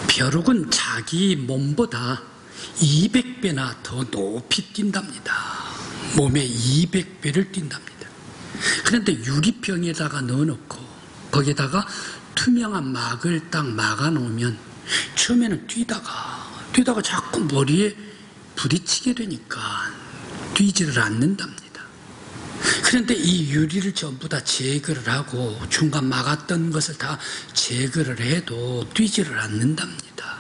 벼룩은 자기 몸보다 200배나 더 높이 뛴답니다. 몸에 200배를 뛴답니다. 그런데 유리병에다가 넣어놓고 거기에다가 투명한 막을 딱 막아놓으면 처음에는 뛰다가 자꾸 머리에 부딪히게 되니까 뛰지를 않는답니다. 그런데 이 유리를 전부 다 제거를 하고 중간 막았던 것을 다 제거를 해도 뛰지를 않는답니다.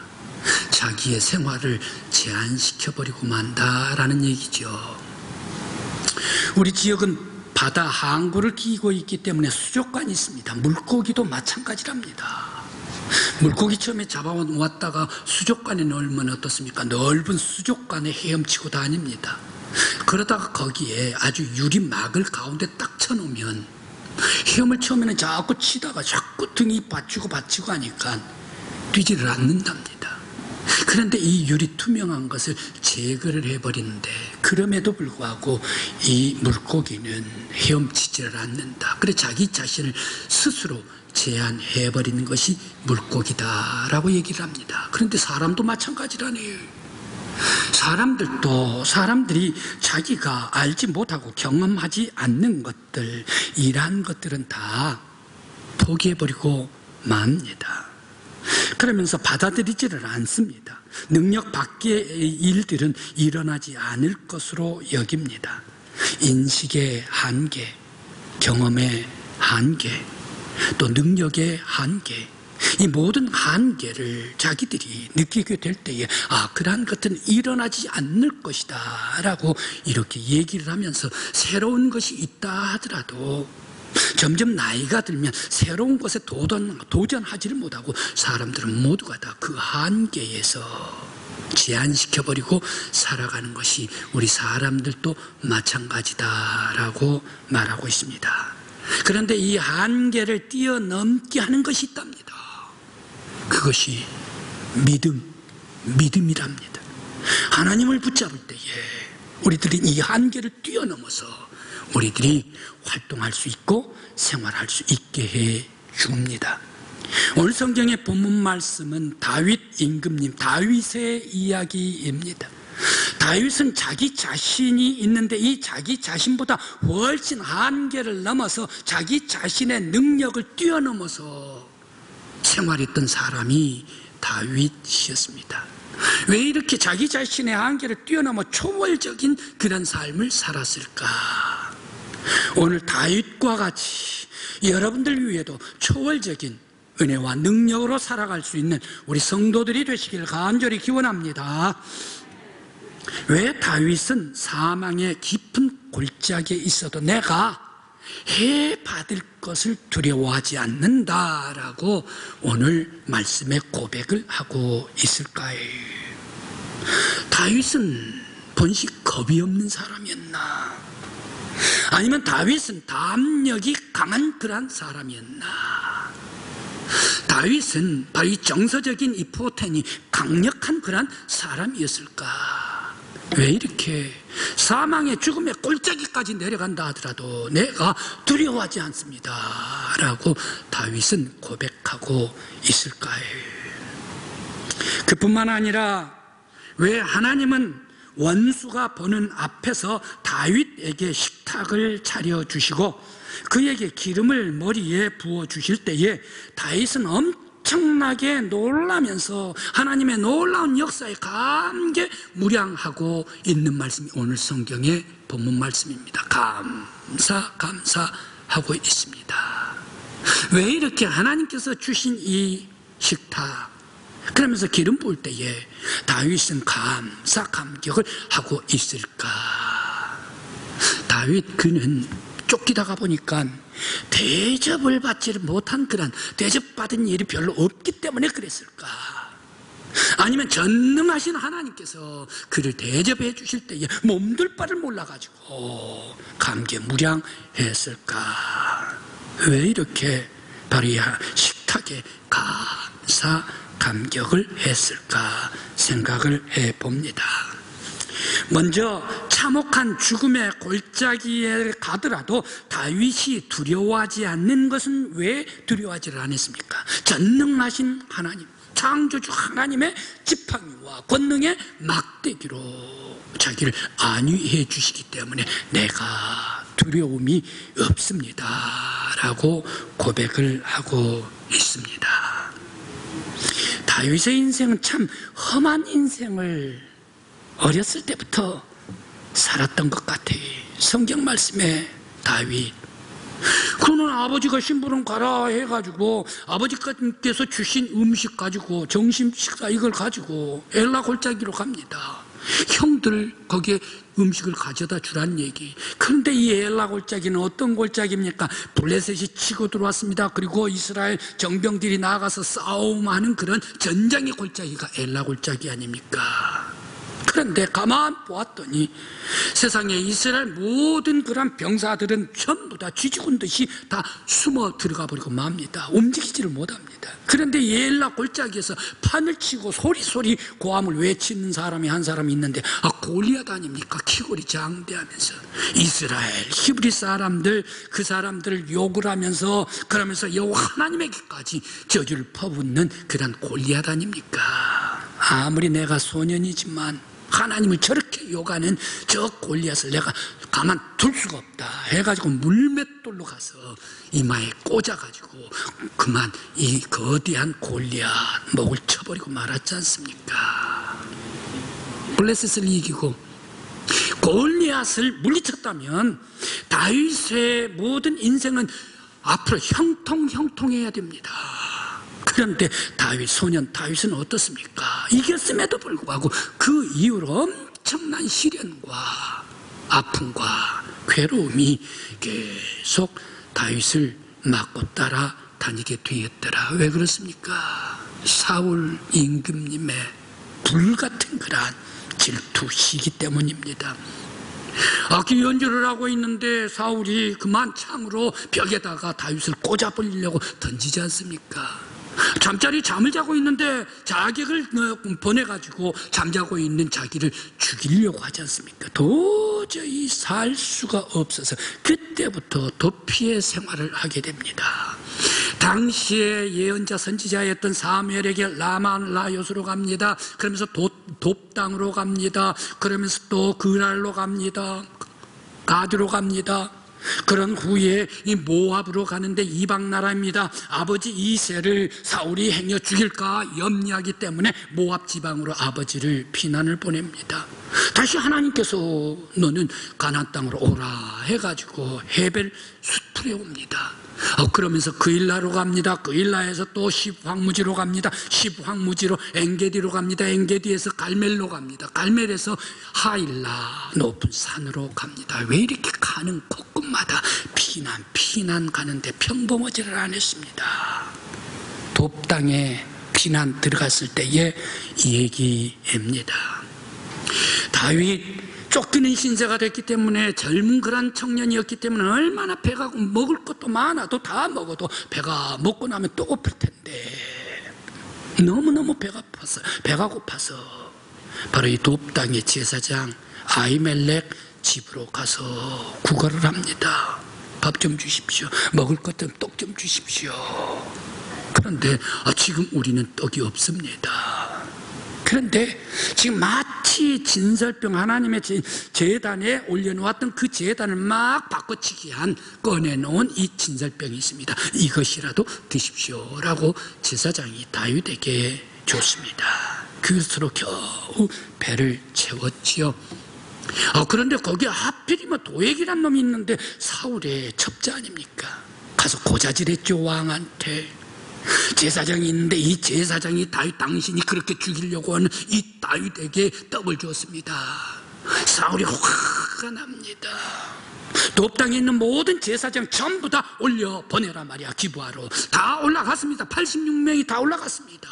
자기의 생활을 제한시켜버리고 만다라는 얘기죠. 우리 지역은 바다 항구를 끼고 있기 때문에 수족관이 있습니다. 물고기도 마찬가지랍니다. 물고기 처음에 잡아왔다가 수족관에 넣으면 어떻습니까? 넓은 수족관에 헤엄치고 다닙니다. 그러다가 거기에 아주 유리막을 가운데 딱 쳐놓으면 헤엄을 처음에는 자꾸 치다가 자꾸 등이 받치고 하니까 뛰지를 않는답니다. 그런데 이 유리 투명한 것을 제거를 해버리는데 그럼에도 불구하고 이 물고기는 헤엄치지를 않는다. 그래 자기 자신을 스스로 제한해버리는 것이 물고기다라고 얘기를 합니다. 그런데 사람도 마찬가지라네요. 사람들이 자기가 알지 못하고 경험하지 않는 것들, 이러한 것들은 다 포기해버리고 맙니다. 그러면서 받아들이지를 않습니다. 능력 밖의 일들은 일어나지 않을 것으로 여깁니다. 인식의 한계, 경험의 한계, 또 능력의 한계, 이 모든 한계를 자기들이 느끼게 될 때에 그러한 것은 일어나지 않을 것이다 라고 이렇게 얘기를 하면서 새로운 것이 있다 하더라도 점점 나이가 들면 새로운 것에 도전하지를 못하고 사람들은 모두가 다 그 한계에서 제한시켜버리고 살아가는 것이 우리 사람들도 마찬가지다라고 말하고 있습니다. 그런데 이 한계를 뛰어넘게 하는 것이 있답니다. 그것이 믿음이랍니다. 하나님을 붙잡을 때에 우리들이 이 한계를 뛰어넘어서 우리들이 활동할 수 있고 생활할 수 있게 해 줍니다. 오늘 성경의 본문 말씀은 다윗 임금님, 다윗의 이야기입니다. 다윗은 자기 자신이 있는데 이 자기 자신보다 훨씬 한계를 넘어서 자기 자신의 능력을 뛰어넘어서 생활했던 사람이 다윗이었습니다. 왜 이렇게 자기 자신의 한계를 뛰어넘어 초월적인 그런 삶을 살았을까? 오늘 다윗과 같이 여러분들 위에도 초월적인 은혜와 능력으로 살아갈 수 있는 우리 성도들이 되시기를 간절히 기원합니다. 왜 다윗은 사망의 깊은 골짜기에 있어도 내가 해 받을 것을 두려워하지 않는다라고 오늘 말씀에 고백을 하고 있을까요? 다윗은 본식 겁이 없는 사람이었나? 아니면 다윗은 담력이 강한 그런 사람이었나? 다윗은 바로 이 정서적인 이 포텐이 강력한 그런 사람이었을까? 왜 이렇게 사망의 죽음의 골짜기까지 내려간다 하더라도 내가 두려워하지 않습니다 라고 다윗은 고백하고 있을까요? 그뿐만 아니라 왜 하나님은 원수가 보는 앞에서 다윗에게 식탁을 차려주시고 그에게 기름을 머리에 부어주실 때에 다윗은 엄청나게 놀라면서 하나님의 놀라운 역사에 감개무량하고 있는 말씀이 오늘 성경의 본문 말씀입니다. 감사하고 있습니다. 왜 이렇게 하나님께서 주신 이 식탁, 그러면서 기름 부을 때에 다윗은 감격을 하고 있을까? 다윗 그는 쫓기다가 보니까 대접을 받지를 못한 그런 대접받은 일이 별로 없기 때문에 그랬을까? 아니면 전능하신 하나님께서 그를 대접해 주실 때에 몸둘 바를 몰라가지고 감개무량했을까? 왜 이렇게 바로 이 식탁에 감격을 했을까 생각을 해봅니다. 먼저 참혹한 죽음의 골짜기에 가더라도 다윗이 두려워하지 않는 것은 왜 두려워하지를 않았습니까? 전능하신 하나님, 창조주 하나님의 지팡이와 권능의 막대기로 자기를 안위해 주시기 때문에 내가 두려움이 없습니다 라고 고백을 하고 있습니다. 다윗의 인생은 참 험한 인생을 어렸을 때부터 살았던 것 같아요. 성경 말씀에 다윗, 그는 아버지가 심부름 가라 해가지고 아버지께서 주신 음식 가지고 점심 식사 이걸 가지고 엘라 골짜기로 갑니다. 형들 거기에 음식을 가져다 주란 얘기. 그런데 이 엘라 골짜기는 어떤 골짜기입니까? 블레셋이 치고 들어왔습니다. 그리고 이스라엘 정병들이 나아가서 싸움하는 그런 전장의 골짜기가 엘라 골짜기 아닙니까? 그런데 가만 보았더니 세상에 이스라엘 모든 그런 병사들은 전부 다 쥐죽은 듯이 다 숨어 들어가 버리고 맙니다. 움직이지를 못합니다. 그런데 엘라 골짜기에서 판을 치고 소리소리 고함을 외치는 사람이 한 사람이 있는데 골리앗 아닙니까? 키골이 장대하면서 이스라엘 히브리 사람들 그 사람들을 욕을 하면서 그러면서 여호와 하나님에게까지 저주를 퍼붓는 그런 골리앗 아닙니까? 아무리 내가 소년이지만 하나님을 저렇게 욕하는 저 골리앗을 내가 가만 둘 수가 없다 해가지고 물맷돌로 가서 이마에 꽂아가지고 그만 이 거대한 골리앗 목을 쳐버리고 말았지 않습니까? 블레셋을 이기고 골리앗을 물리쳤다면 다윗의 모든 인생은 앞으로 형통해야 됩니다. 그런데 소년 다윗은 어떻습니까? 이겼음에도 불구하고 그 이후로 엄청난 시련과 아픔과 괴로움이 계속 다윗을 맞고 따라다니게 되었더라. 왜 그렇습니까? 사울 임금님의 불같은 그러한 질투시기 때문입니다. 악기 연주를 하고 있는데 사울이 그만 창으로 벽에다가 다윗을 꽂아버리려고 던지지 않습니까? 잠자리 잠을 자고 있는데 자객을 보내가지고 잠자고 있는 자기를 죽이려고 하지 않습니까? 도저히 살 수가 없어서 그때부터 도피의 생활을 하게 됩니다. 당시에 예언자 선지자였던 사무엘에게 라마라요스로 갑니다. 그러면서 돕당으로 갑니다. 그러면서 또 그랄로 갑니다. 가드로 갑니다. 그런 후에 이 모압으로 가는데 이방 나라입니다. 아버지 이새를 사울이 행여 죽일까 염려하기 때문에 모압 지방으로 아버지를 피난을 보냅니다. 다시 하나님께서 너는 가나안 땅으로 오라 해가지고 헤벨 숫풀에 옵니다. 그러면서 그일라로 갑니다. 그일라에서 또 십황무지로 갑니다. 십황무지로 엔게디로 갑니다. 엔게디에서 갈멜로 갑니다. 갈멜에서 하일라 높은 산으로 갑니다. 왜 이렇게 가는 곳곳마다 피난 가는데 평범하지를 않았습니다. 돕당에 피난 들어갔을 때의 얘기입니다. 다윗 쫓기는 신세가 됐기 때문에 젊은 그런 청년이었기 때문에 얼마나 배가 먹을 것도 많아도 다 먹어도 배가 먹고 나면 또 고플 텐데 너무너무 배가 고파서 바로 이 돕당의 제사장 아히멜렉 집으로 가서 구걸을 합니다. 밥 좀 주십시오. 먹을 것 좀 떡 좀 주십시오. 그런데 지금 우리는 떡이 없습니다. 그런데 지금 마치 진설병 하나님의 제단에 올려놓았던 그 제단을 막 바꿔치기 한 꺼내놓은 이 진설병이 있습니다. 이것이라도 드십시오라고 제사장이 다윗에게 줬습니다. 그것으로 겨우 배를 채웠지요. 그런데 거기에 하필이면 도액이란 놈이 있는데 사울의 첩자 아닙니까? 가서 고자질했죠. 왕한테. 제사장이 있는데 이 제사장이 다윗 당신이 그렇게 죽이려고 하는 이 다윗에게 떡을 줬습니다. 사울이 화가 납니다. 돕당에 있는 모든 제사장 전부 다 올려 보내라 말이야. 기부하러 다 올라갔습니다. 86명이 다 올라갔습니다.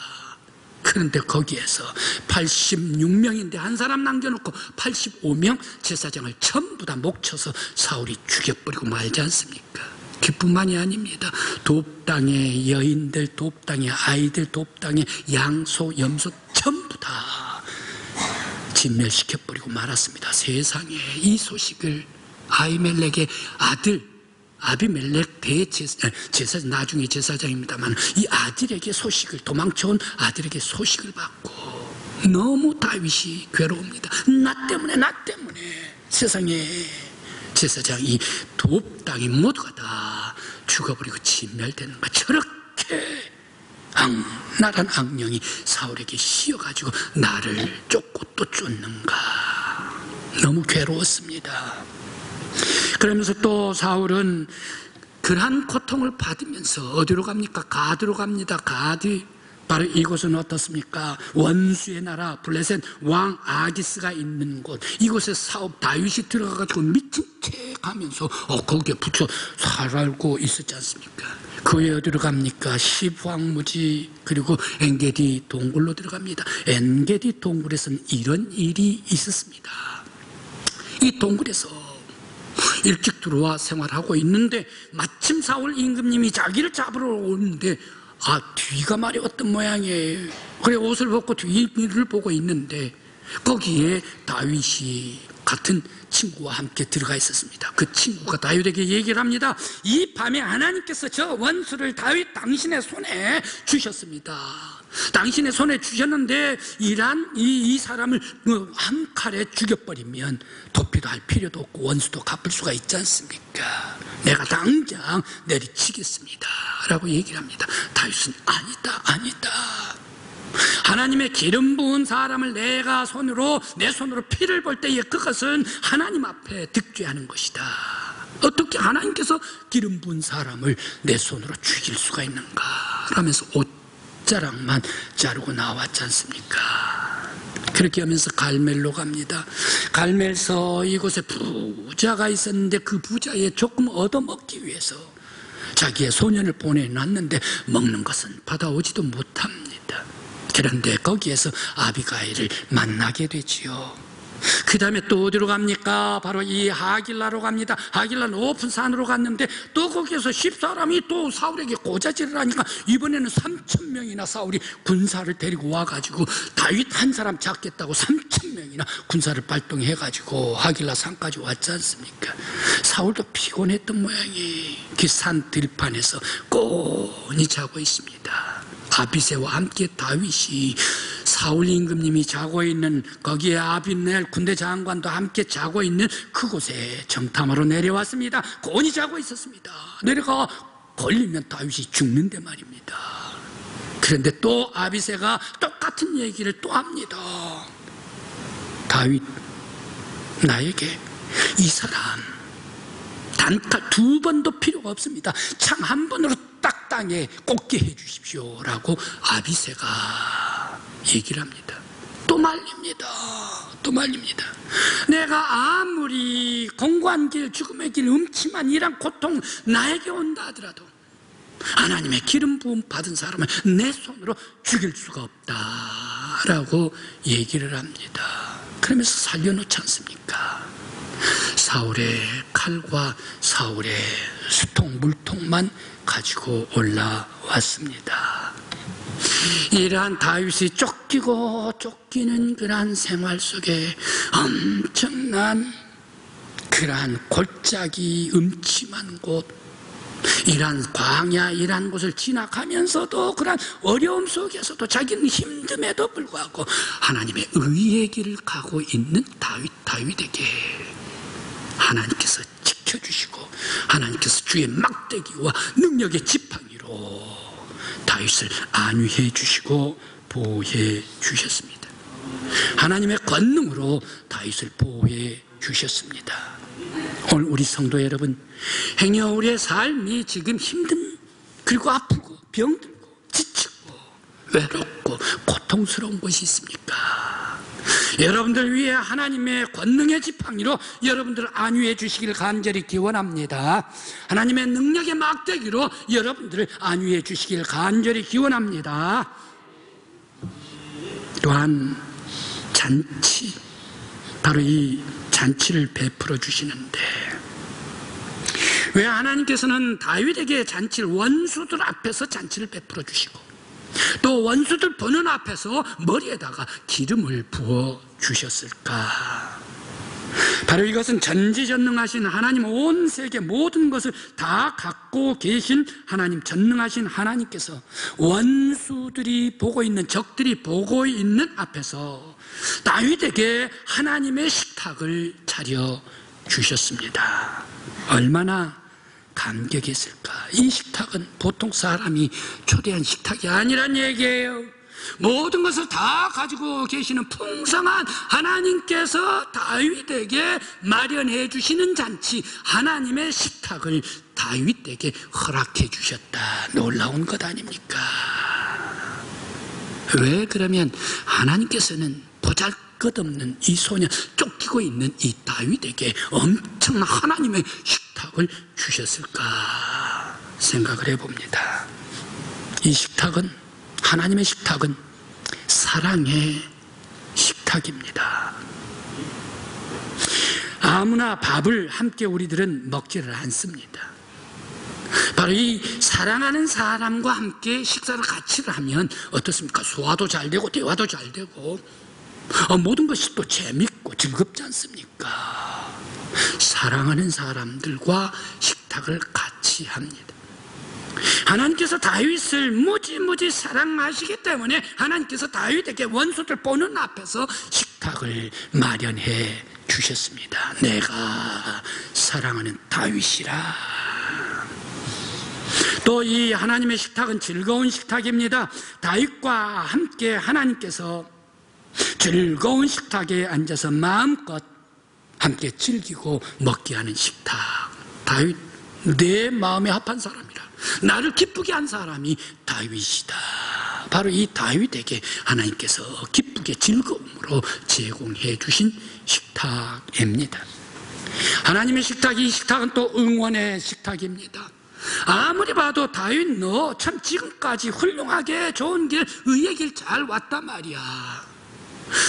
그런데 거기에서 86명인데 한 사람 남겨놓고 85명 제사장을 전부 다 목쳐서 사울이 죽여버리고 말지 않습니까? 그뿐만이 아닙니다. 돕당의 여인들, 돕당의 아이들, 돕당의 양, 소, 염소 전부 다 진멸시켜버리고 말았습니다. 세상에 이 소식을 아히멜렉의 아들 아비멜렉 대제사장, 나중에 제사장입니다만 이 아들에게 소식을, 도망쳐온 아들에게 소식을 받고 너무 다윗이 괴로웁니다. 나 때문에 세상에 제사장 이 두 땅이 모두가 다 죽어버리고 진멸되는가. 저렇게 악랄한 악령이 사울에게 씌어가지고 나를 쫓고 또 쫓는가. 너무 괴로웠습니다. 그러면서 또 사울은 그러한 고통을 받으면서 어디로 갑니까? 가드로 갑니다. 가드. 바로 이곳은 어떻습니까? 원수의 나라 블레셋 왕 아기스가 있는 곳. 이곳에 다윗이 들어가가지고 미친 채 가면서 거기에 붙여 살고 있었지 않습니까? 그 외에 어디로 갑니까? 십황무지 그리고 엔게디 동굴로 들어갑니다. 엔게디 동굴에서는 이런 일이 있었습니다. 이 동굴에서 일찍 들어와 생활하고 있는데 마침 사울 임금님이 자기를 잡으러 오는데 뒤가 말이 어떤 모양이에요. 그래 옷을 벗고 뒤를 보고 있는데 거기에 다윗이 같은 친구와 함께 들어가 있었습니다. 그 친구가 다윗에게 얘기를 합니다. 이 밤에 하나님께서 저 원수를 다윗 당신의 손에 주셨습니다. 당신의 손에 주셨는데 이 사람을 한 칼에 죽여버리면 도피도 할 필요도 없고 원수도 갚을 수가 있지 않습니까? 내가 당장 내리치겠습니다 라고 얘기를 합니다. 다윗은 아니다. 하나님의 기름 부은 사람을 내 손으로 피를 볼 때에 그것은 하나님 앞에 득죄하는 것이다. 어떻게 하나님께서 기름 부은 사람을 내 손으로 죽일 수가 있는가 하면서 옷자락만 자르고 나왔지 않습니까? 그렇게 하면서 갈멜로 갑니다. 갈멜서 이곳에 부자가 있었는데 그 부자에 조금 얻어먹기 위해서 자기의 소년을 보내놨는데 먹는 것은 받아오지도 못합니다. 그런데 거기에서 아비가일을 만나게 되지요. 그 다음에 또 어디로 갑니까? 바로 이 하길라로 갑니다. 하길라 높은 산으로 갔는데 또 거기에서 10사람이 또 사울에게 고자질을 하니까 이번에는 3,000명이나 사울이 군사를 데리고 와가지고 다윗 한 사람 잡겠다고 3,000명이나 군사를 발동해가지고 하길라 산까지 왔지 않습니까? 사울도 피곤했던 모양이 그 산 들판에서 꽁히 자고 있습니다. 아비새와 함께 다윗이 사울 임금님이 자고 있는 거기에 아비넬 군대 장관도 함께 자고 있는 그곳에 정탐하러 내려왔습니다. 곤히 자고 있었습니다. 내려가 걸리면 다윗이 죽는데 말입니다. 그런데 또 아비새가 똑같은 얘기를 또 합니다. 다윗, 나에게 이 사람 단칼 2번도 필요가 없습니다. 창 한 번으로 딱 땅에 꽂게 해주십시오 라고 아비새가 얘기를 합니다. 또 말립니다. 내가 아무리 공고한 길, 죽음의 길, 음침한 이란 고통 나에게 온다 하더라도 하나님의 기름 부음 받은 사람을 내 손으로 죽일 수가 없다 라고 얘기를 합니다. 그러면서 살려놓지 않습니까? 사울의 칼과 사울의 수통, 물통만 가지고 올라왔습니다. 이러한 다윗이 쫓기는 그러한 생활 속에 엄청난 그러한 골짜기 음침한 곳, 이러한 광야, 이러한 곳을 지나가면서도 그러한 어려움 속에서도 자기는 힘듦에도 불구하고 하나님의 의의 길을 가고 있는 다윗에게 하나님께서 지켜주시고 하나님께서 주의 막대기와 능력의 지팡이로 다윗을 안위해 주시고 보호해 주셨습니다. 하나님의 권능으로 다윗을 보호해 주셨습니다. 오늘 우리 성도 여러분, 행여 우리의 삶이 지금 힘든, 그리고 아프고 병들고 지치고 외롭고 고통스러운 것이 있습니까? 여러분들 위해 하나님의 권능의 지팡이로 여러분들을 안위해 주시기를 간절히 기원합니다. 하나님의 능력의 막대기로 여러분들을 안위해 주시기를 간절히 기원합니다. 또한 잔치, 바로 이 잔치를 베풀어 주시는데, 왜 하나님께서는 다윗에게 잔치를, 원수들 앞에서 잔치를 베풀어 주시고 또 원수들 보는 앞에서 머리에다가 기름을 부어 주셨을까? 바로 이것은 전지전능하신 하나님, 온 세계 모든 것을 다 갖고 계신 하나님, 전능하신 하나님께서 원수들이 보고 있는, 적들이 보고 있는 앞에서 다윗에게 하나님의 식탁을 차려 주셨습니다. 얼마나 감격했을까? 이 식탁은 보통 사람이 초대한 식탁이 아니란 얘기예요. 모든 것을 다 가지고 계시는 풍성한 하나님께서 다윗에게 마련해 주시는 잔치, 하나님의 식탁을 다윗에게 허락해 주셨다. 놀라운 것 아닙니까? 왜 그러면 하나님께서는 보잘것없는 이 소년, 쫓기고 있는 이 다윗에게 엄청난 하나님의 식탁을 주셨을까 생각을 해봅니다. 이 식탁은, 하나님의 식탁은 사랑의 식탁입니다. 아무나 밥을 함께 우리들은 먹지를 않습니다. 바로 이 사랑하는 사람과 함께 식사를 같이 하면 어떻습니까? 소화도 잘 되고 대화도 잘 되고 모든 것이 또 재밌고 즐겁지 않습니까? 사랑하는 사람들과 식탁을 같이 합니다. 하나님께서 다윗을 무지무지 사랑하시기 때문에 하나님께서 다윗에게 원수들 보는 앞에서 식탁을 마련해 주셨습니다. 내가 사랑하는 다윗이라. 또 이 하나님의 식탁은 즐거운 식탁입니다. 다윗과 함께 하나님께서 즐거운 식탁에 앉아서 마음껏 함께 즐기고 먹게 하는 식탁. 다윗, 내 마음에 합한 사람이라, 나를 기쁘게 한 사람이 다윗이다. 바로 이 다윗에게 하나님께서 기쁘게 즐거움으로 제공해 주신 식탁입니다. 하나님의 식탁, 이 식탁은 또 응원의 식탁입니다. 아무리 봐도 다윗, 너 참 지금까지 훌륭하게 좋은 길, 의의 길 잘 왔단 말이야.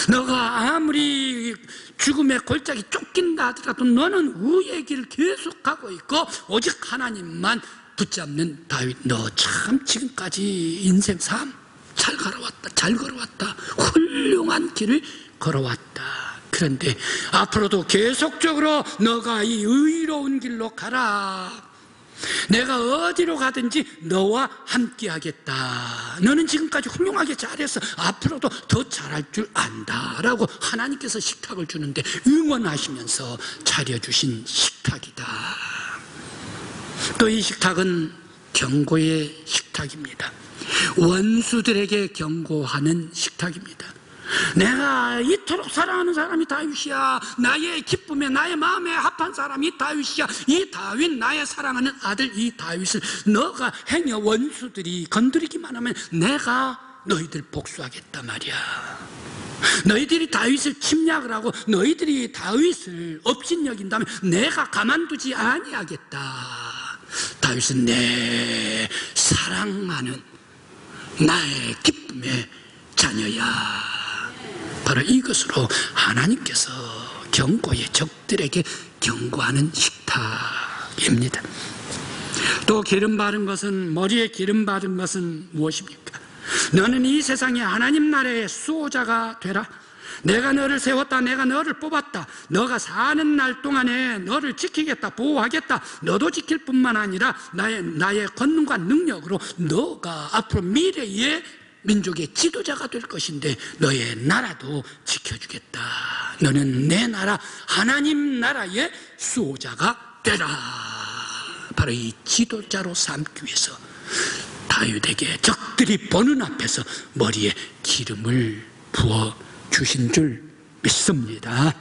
너가 아무리 죽음의 골짜기 쫓긴다 하더라도 너는 의의 길을 계속하고 있고 오직 하나님만 붙잡는 다윗, 너 참 지금까지 인생 삶 잘 걸어왔다, 잘 걸어왔다, 훌륭한 길을 걸어왔다. 그런데 앞으로도 계속적으로 너가 이 의로운 길로 가라. 내가 어디로 가든지 너와 함께 하겠다. 너는 지금까지 훌륭하게 잘해서 앞으로도 더 잘할 줄 안다 라고 하나님께서 식탁을 주는데 응원하시면서 차려주신 식탁이다. 또 이 식탁은 경고의 식탁입니다. 원수들에게 경고하는 식탁입니다. 내가 이토록 사랑하는 사람이 다윗이야. 나의 기쁨에, 나의 마음에 합한 사람이 다윗이야. 이 다윗, 나의 사랑하는 아들 이 다윗을 너가 행여 원수들이 건드리기만 하면 내가 너희들 복수하겠단 말이야. 너희들이 다윗을 침략을 하고 너희들이 다윗을 업신여긴다면 내가 가만두지 아니하겠다. 다윗은 내 사랑하는 나의 기쁨의 자녀야. 바로 이것으로 하나님께서 경고의 적들에게 경고하는 식탁입니다. 또 기름 바른 것은, 머리에 기름 바른 것은 무엇입니까? 너는 이 세상의 하나님 나라의 수호자가 되라. 내가 너를 세웠다. 내가 너를 뽑았다. 너가 사는 날 동안에 너를 지키겠다, 보호하겠다. 너도 지킬 뿐만 아니라 나의 권능과 능력으로 너가 앞으로 미래의 민족의 지도자가 될 것인데 너의 나라도 지켜주겠다. 너는 내 나라, 하나님 나라의 수호자가 되라. 바로 이 지도자로 삼기 위해서 다윗에게 적들이 보는 앞에서 머리에 기름을 부어 주신 줄 믿습니다.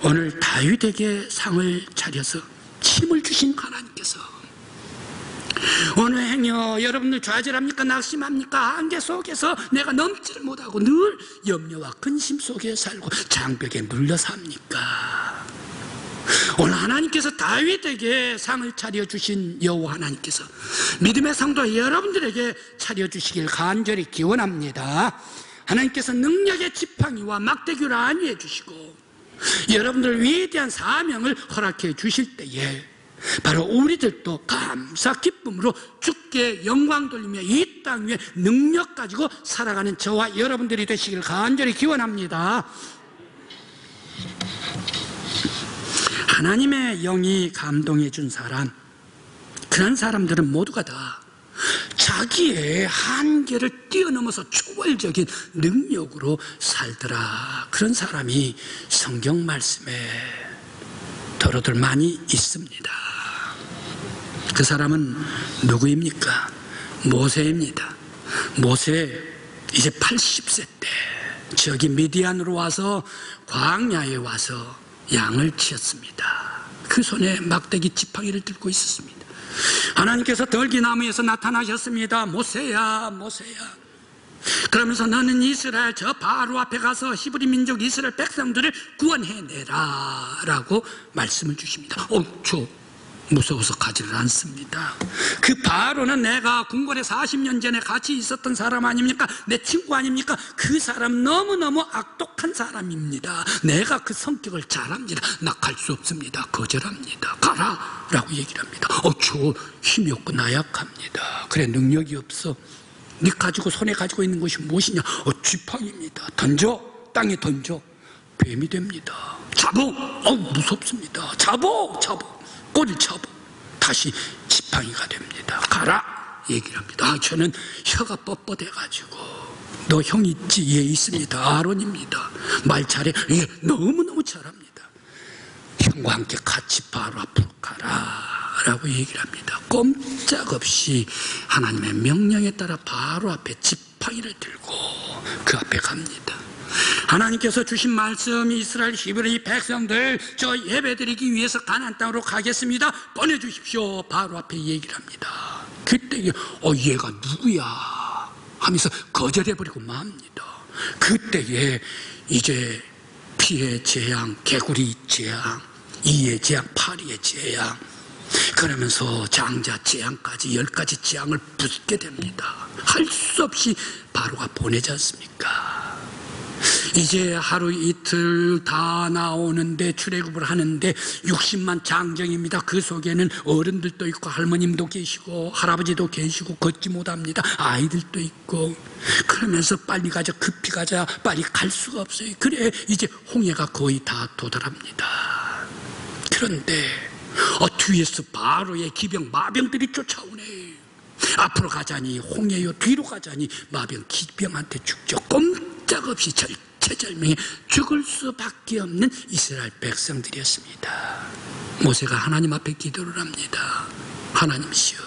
오늘 다윗에게 상을 차려서 힘을 주신 하나님께서 오늘 행여 여러분들 좌절합니까? 낙심합니까? 한계 속에서 내가 넘지를 못하고 늘 염려와 근심 속에 살고 장벽에 물려 삽니까? 오늘 하나님께서 다윗에게 상을 차려주신 여호와 하나님께서 믿음의 성도 여러분들에게 차려주시길 간절히 기원합니다. 하나님께서 능력의 지팡이와 막대기를 안위해 주시고 여러분들 위대한 사명을 허락해 주실 때에 바로 우리들도 감사 기쁨으로 주께 영광 돌리며 이 땅 위에 능력 가지고 살아가는 저와 여러분들이 되시길 간절히 기원합니다. 하나님의 영이 감동해 준 사람, 그런 사람들은 모두가 다 자기의 한계를 뛰어넘어서 초월적인 능력으로 살더라. 그런 사람이 성경 말씀에 더러들 많이 있습니다. 그 사람은 누구입니까? 모세입니다. 모세 이제 80세 때 저기 미디안으로 와서 광야에 와서 양을 치었습니다. 그 손에 막대기 지팡이를 들고 있었습니다. 하나님께서 덜기나무에서 나타나셨습니다. 모세야, 모세야. 그러면서 너는 이스라엘 저 바로 앞에 가서 히브리 민족 이스라엘 백성들을 구원해내라 라고 말씀을 주십니다. 저 무서워서 가지를 않습니다. 그 바로는 내가 궁궐에 40년 전에 같이 있었던 사람 아닙니까? 내 친구 아닙니까? 그 사람 너무너무 악독한 사람입니다. 내가 그 성격을 잘 압니다. 나 갈 수 없습니다. 거절합니다. 가라 라고 얘기를 합니다. 저 힘이 없고 나약합니다. 그래, 능력이 없어. 네 가지고 손에 가지고 있는 것이 무엇이냐? 지팡이입니다. 던져, 땅에 던져. 뱀이 됩니다. 잡어, 무섭습니다. 잡어, 꼬리를 잡아 다시 지팡이가 됩니다. 가라 얘기를 합니다. 저는 혀가 뻣뻣해가지고 너 형 있지? 예, 있습니다. 아론입니다. 말 잘해? 예, 너무너무 잘합니다. 형과 함께 같이 바로 앞으로 가라 라고 얘기를 합니다. 꼼짝없이 하나님의 명령에 따라 바로 앞에 지팡이를 들고 그 앞에 갑니다. 하나님께서 주신 말씀, 이스라엘 히브리 백성들 저 예배드리기 위해서 가나안 땅으로 가겠습니다. 보내주십시오. 바로 앞에 얘기를 합니다. 그때 얘가 누구야 하면서 거절해버리고 맙니다. 그때에 이제 피의 재앙, 개구리 재앙, 이의 재앙, 파리의 재앙, 그러면서 장자 재앙까지 10가지 재앙을 붙게 됩니다. 할 수 없이 바로가 보내지 않습니까? 이제 하루 이틀 다 나오는데 출애굽을 하는데 60만 장정입니다. 그 속에는 어른들도 있고 할머님도 계시고 할아버지도 계시고 걷지 못합니다. 아이들도 있고. 그러면서 빨리 가자, 급히 가자, 빨리 갈 수가 없어요. 그래 이제 홍해가 거의 다 도달합니다. 그런데 뒤에서 바로의 기병 마병들이 쫓아오네. 앞으로 가자니 홍해요, 뒤로 가자니 마병 기병한테 죽죠. 꼼짝없이 절체절명에 죽을 수밖에 없는 이스라엘 백성들이었습니다. 모세가 하나님 앞에 기도를 합니다. 하나님이시여,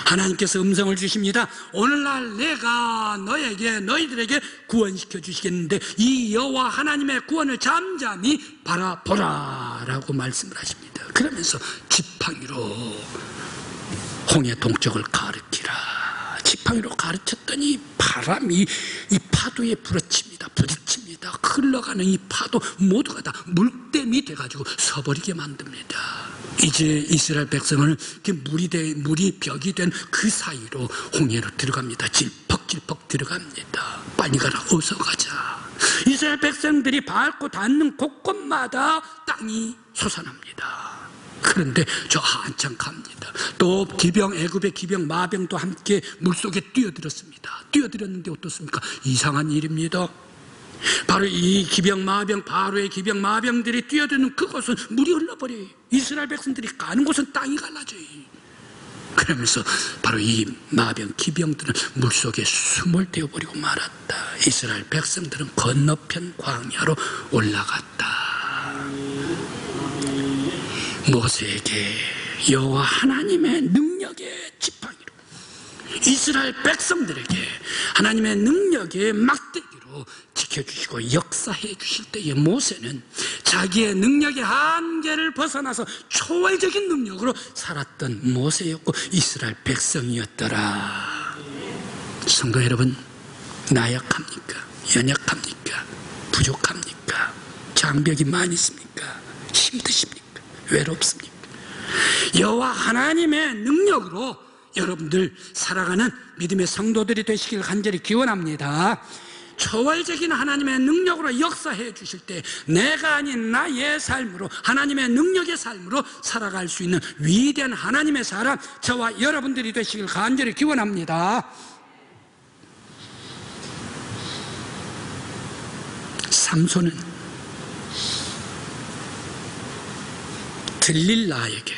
하나님께서 음성을 주십니다. 오늘날 내가 너희들에게 구원시켜 주시겠는데 이 여호와 하나님의 구원을 잠잠히 바라보라 라고 말씀을 하십니다. 그러면서 지팡이로 홍해 동쪽을 가르치라. 지팡이로 가르쳤더니 바람이 이 파도에 부딪힙니다. 흘러가는 이 파도 모두가 다 물댐이 돼가지고 서버리게 만듭니다. 이제 이스라엘 백성은 물이 벽이 된 그 사이로 홍해로 들어갑니다. 질퍽질퍽 들어갑니다. 빨리 가라, 어서 가자. 이스라엘 백성들이 밟고 닿는 곳곳마다 땅이 솟아납니다. 그런데 저 한참 갑니다. 또 애굽의 기병 마병도 함께 물속에 뛰어들었습니다. 뛰어들었는데 어떻습니까? 이상한 일입니다. 바로 이 기병 마병, 바로의 기병 마병들이 뛰어드는 그곳은 물이 흘러버려요. 이스라엘 백성들이 가는 곳은 땅이 갈라져요. 그러면서 바로 이 마병 기병들은 물속에 숨을 태워버리고 말았다. 이스라엘 백성들은 건너편 광야로 올라갔다. 모세에게 여호와 하나님의 능력의 지팡이로, 이스라엘 백성들에게 하나님의 능력의 막대기로 지켜주시고 역사해 주실 때에 모세는 자기의 능력의 한계를 벗어나서 초월적인 능력으로 살았던 모세였고 이스라엘 백성이었더라. 성도 여러분, 나약합니까? 연약합니까? 부족합니까? 장벽이 많이 있습니까? 힘드십니까? 외롭습니까? 여호와 하나님의 능력으로 여러분들 살아가는 믿음의 성도들이 되시길 간절히 기원합니다. 초월적인 하나님의 능력으로 역사해 주실 때 내가 아닌 나의 삶으로, 하나님의 능력의 삶으로 살아갈 수 있는 위대한 하나님의 사람, 저와 여러분들이 되시길 간절히 기원합니다. 삼손은 들릴라에게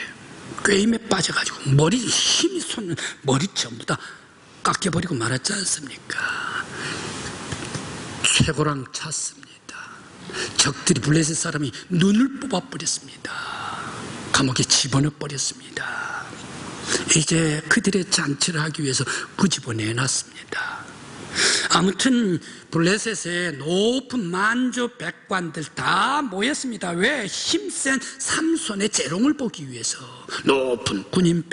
꾀임에 빠져가지고 힘이 솟는 머리 전부 다 깎여버리고 말았지 않습니까? 쇠고랑 찼습니다. 적들이 블레셋 사람이 눈을 뽑아버렸습니다. 감옥에 집어넣어버렸습니다. 이제 그들의 잔치를 하기 위해서 끄집어내놨습니다. 아무튼 블레셋의 높은 만주 백관들 다 모였습니다. 왜? 힘센 삼손의 재롱을 보기 위해서. 높은 군인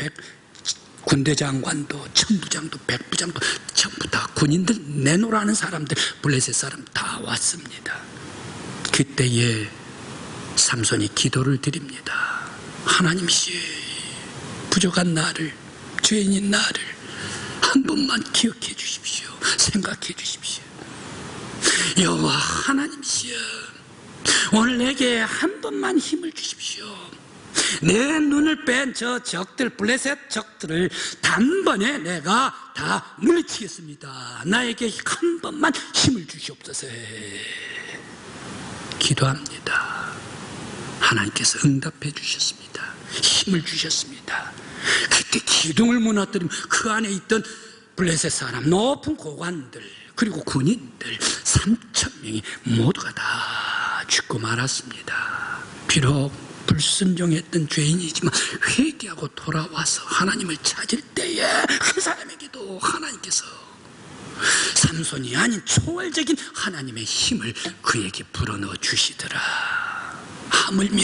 군대 장관도 천부장도 백부장도 전부 다 군인들 내놓으라는 사람들, 블레셋 사람 다 왔습니다. 그때에 삼손이 기도를 드립니다. 하나님이시여, 부족한 나를, 죄인인 나를 한 번만 기억해 주십시오. 생각해 주십시오. 여호와 하나님이시여, 오늘 내게 한 번만 힘을 주십시오. 내 눈을 뺀 저 적들, 블레셋 적들을 단번에 내가 다 물리치겠습니다. 나에게 한 번만 힘을 주시옵소서. 기도합니다. 하나님께서 응답해 주셨습니다. 힘을 주셨습니다. 그때 기둥을 무너뜨리면 그 안에 있던 블레셋 사람, 높은 고관들, 그리고 군인들 3,000명이 모두가 다 죽고 말았습니다. 비록 불순종했던 죄인이지만 회개하고 돌아와서 하나님을 찾을 때에 그 사람에게도 하나님께서 삼손이 아닌 초월적인 하나님의 힘을 그에게 불어넣어 주시더라. 하물며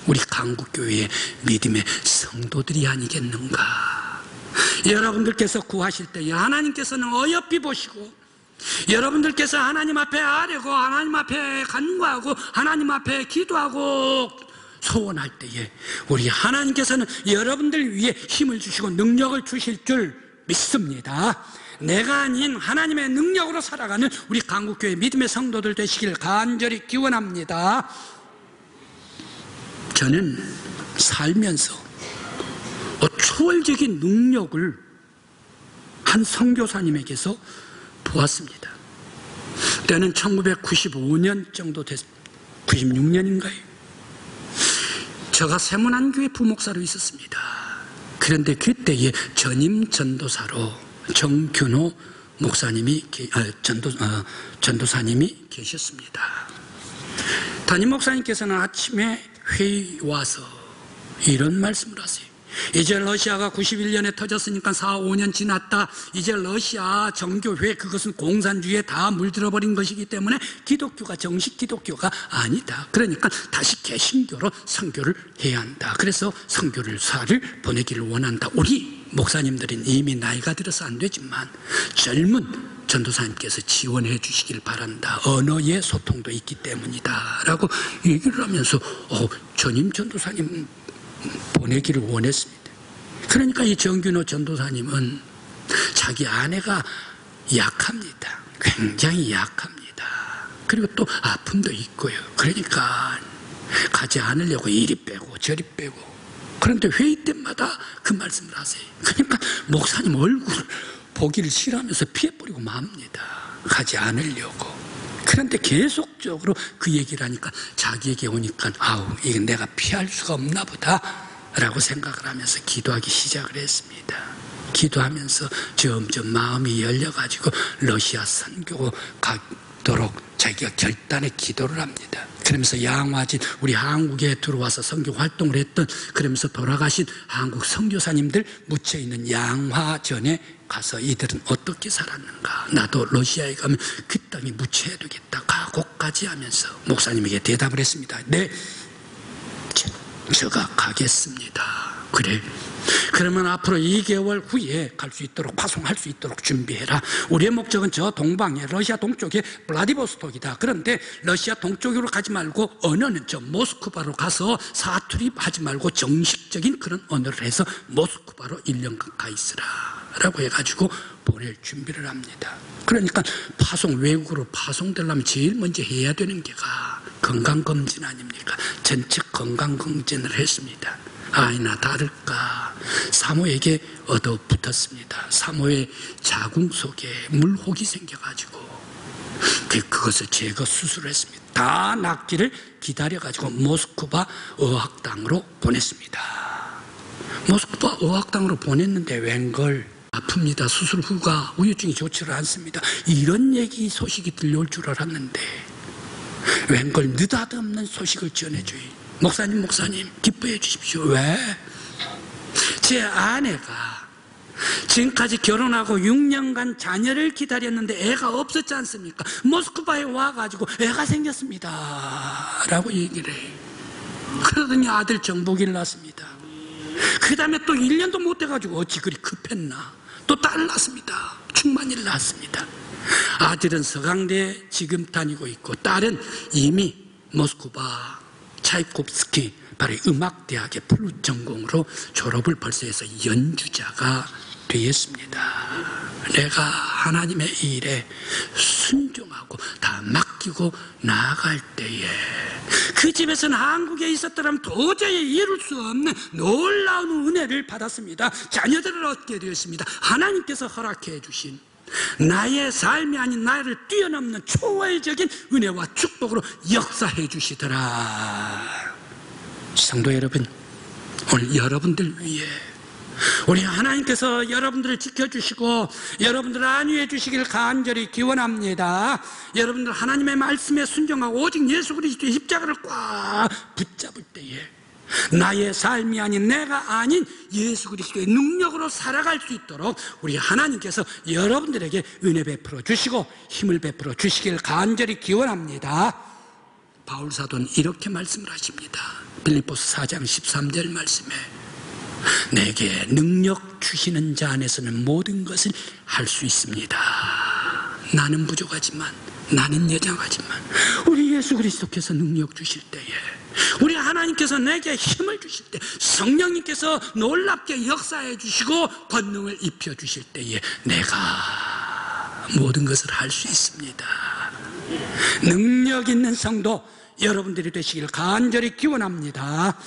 우리 강국교회의 믿음의 성도들이 아니겠는가. 여러분들께서 구하실 때에 하나님께서는 어여삐 보시고, 여러분들께서 하나님 앞에 아뢰고 하나님 앞에 간구하고 하나님 앞에 기도하고 소원할 때에 우리 하나님께서는 여러분들 위해 힘을 주시고 능력을 주실 줄 믿습니다. 내가 아닌 하나님의 능력으로 살아가는 우리 강국교회 믿음의 성도들 되시길 간절히 기원합니다. 저는 살면서 초월적인 능력을 한 선교사님에게서 보았습니다. 때는 1995년 정도 됐습니다. 96년인가요? 제가 세문안교회 부목사로 있었습니다. 그런데 그때에 전임 전도사로 정균호 목사님이 전도사님이 계셨습니다. 담임 목사님께서는 아침에 회의 와서 이런 말씀을 하세요. 이제 러시아가 91년에 터졌으니까 4, 5년 지났다. 이제 러시아 정교회, 그것은 공산주의에 다 물들어버린 것이기 때문에 기독교가 정식 기독교가 아니다. 그러니까 다시 개신교로 선교를 해야 한다. 그래서 선교사를 보내기를 원한다. 우리 목사님들은 이미 나이가 들어서 안 되지만 젊은 전도사님께서 지원해 주시길 바란다. 언어의 소통도 있기 때문이다 라고 얘기를 하면서 전임 전도사님 보내기를 원했습니다. 그러니까 이 정균호 전도사님은 자기 아내가 약합니다. 굉장히 약합니다. 그리고 또 아픔도 있고요. 그러니까 가지 않으려고 이리 빼고 저리 빼고. 그런데 회의 때마다 그 말씀을 하세요. 그러니까 목사님 얼굴 보기를 싫어하면서 피해버리고 맙니다. 가지 않으려고. 그런데 계속적으로 그 얘기를 하니까 자기에게 오니까 이건 내가 피할 수가 없나 보다 라고 생각을 하면서 기도하기 시작을 했습니다. 기도하면서 점점 마음이 열려가지고 러시아 선교로 가도록 자기가 결단의 기도를 합니다. 그러면서 양화진 우리 한국에 들어와서 선교 활동을 했던, 그러면서 돌아가신 한국 선교사님들 묻혀있는 양화전에 가서 이들은 어떻게 살았는가, 나도 러시아에 가면 그 땅에 묻혀야 되겠다, 각오까지 하면서 목사님에게 대답을 했습니다. 네, 제가 가겠습니다. 그래, 그러면 앞으로 2개월 후에 갈 수 있도록, 파송할 수 있도록 준비해라. 우리의 목적은 저 동방에, 러시아 동쪽에 블라디보스톡이다. 그런데 러시아 동쪽으로 가지 말고 언어는 저 모스크바로 가서 사투리 하지 말고 정식적인 그런 언어를 해서 모스크바로 1년간 가 있으라 라고 해가지고 보낼 준비를 합니다. 그러니까 외국으로 파송되려면 제일 먼저 해야 되는 게가 건강검진 아닙니까? 전체 건강검진을 했습니다. 아니나 다를까 사모에게 얻어붙었습니다. 사모의 자궁 속에 물혹이 생겨가지고 그것을 제거 수술했습니다. 다 낫기를 기다려가지고 모스크바 어학당으로 보냈습니다. 모스크바 어학당으로 보냈는데 웬걸 아픕니다. 수술 후가 후유증이 좋지를 않습니다. 이런 얘기 소식이 들려올 줄 알았는데 웬걸 느닷없는 소식을 전해줘요. 목사님 기뻐해 주십시오. 왜? 제 아내가 지금까지 결혼하고 6년간 자녀를 기다렸는데 애가 없었지 않습니까? 모스크바에 와가지고 애가 생겼습니다 라고 얘기를 해요. 그러더니 아들 정복이를 낳습니다. 그 다음에 또 1년도 못 돼가지고 어찌 그리 급했나 또 딸을 낳습니다. 충만이를 낳았습니다. 아들은 서강대 지금 다니고 있고 딸은 이미 모스크바 차이콥스키 바로 음악대학의 플룻 전공으로 졸업을 벌써 해서 연주자가 되었습니다. 내가 하나님의 일에 순종하고 다 맡기고 나아갈 때에 그 집에서는 한국에 있었더라면 도저히 이룰 수 없는 놀라운 은혜를 받았습니다. 자녀들을 얻게 되었습니다. 하나님께서 허락해 주신 나의 삶이 아닌 나를 뛰어넘는 초월적인 은혜와 축복으로 역사해 주시더라. 성도 여러분, 오늘 여러분들 위해 우리 하나님께서 여러분들을 지켜주시고 여러분들을 안위해 주시길 간절히 기원합니다. 여러분들 하나님의 말씀에 순종하고 오직 예수 그리스도의 십자가를 꽉 붙잡을 때에 나의 삶이 아닌 내가 아닌 예수 그리스도의 능력으로 살아갈 수 있도록 우리 하나님께서 여러분들에게 은혜 베풀어 주시고 힘을 베풀어 주시길 간절히 기원합니다. 바울 사도는 이렇게 말씀을 하십니다. 빌립보서 4장 13절 말씀에 내게 능력 주시는 자 안에서는 모든 것을 할 수 있습니다. 나는 부족하지만 나는 여장하지만 우리 예수 그리스도께서 능력 주실 때에 우리 하나님께서 내게 힘을 주실 때 성령님께서 놀랍게 역사해 주시고 권능을 입혀 주실 때에 내가 모든 것을 할 수 있습니다. 능력 있는 성도 여러분들이 되시길 간절히 기원합니다.